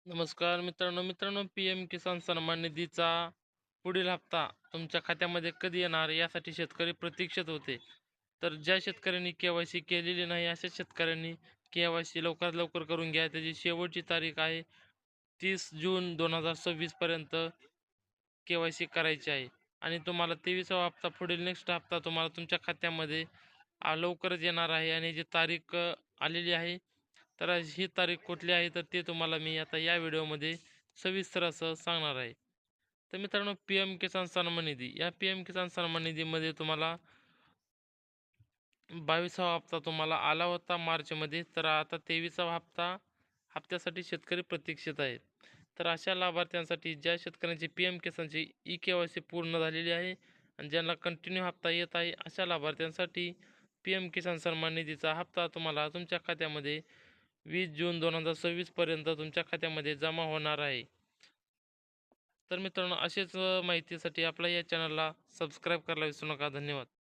नमस्कार मित्रांनो, पी-एम किसान सन्मान निधीचा पुढील हप्ता तुमच्या खात्यामध्ये कधी येणार यासाठी शेतकरी प्रतीक्षेत होते. तर ज्या शेतकऱ्यांनी के-वाय-सी केलेली नाही अशा शेतकऱ्यांनी के-वाय-सी लवकरात लवकर करून घ्या. त्याची शेवटची तारीख आहे 30 जून 2026 पर्यंत के-वाय-सी करायची आहे. आणि तुम्हाला 23वा हप्ता पुढील नेक्स्ट हप्ता तुम्हाला तुमच्या खात्यामध्ये लवकरच येणार आहे. आणि जी तारीख आलेली आहे, तर ही तारीख कुठली आहे तर ते तुम्हाला मी आता या व्हिडिओमध्ये सविस्तर असं सांगणार आहे. तर मित्रांनो, पी-एम किसान सन्मान निधी, या पी-एम किसान सन्मान निधीमध्ये तुम्हाला 22वा हप्ता तुम्हाला आला होता मार्चमध्ये. तर आता 23वा हप्त्यासाठी शेतकरी प्रतीक्षेत आहेत. तर अशा लाभार्थ्यांसाठी ज्या शेतकऱ्यांची पी-एम किसानची ई-के-वाय-सी पूर्ण झालेली आहे आणि ज्यांना कंटिन्यू हप्ता येत आहे, अशा लाभार्थ्यांसाठी पी-एम किसान सन्मान निधीचा हप्ता तुम्हाला तुमच्या खात्यामध्ये 20 जून 2026 पर्यंत तुमच्या खात्यामध्ये जमा होणार आहे. तर मित्रांनो, असेच माहितीसाठी आपल्या या चॅनलला सबस्क्राईब करायला विसरू नका. धन्यवाद.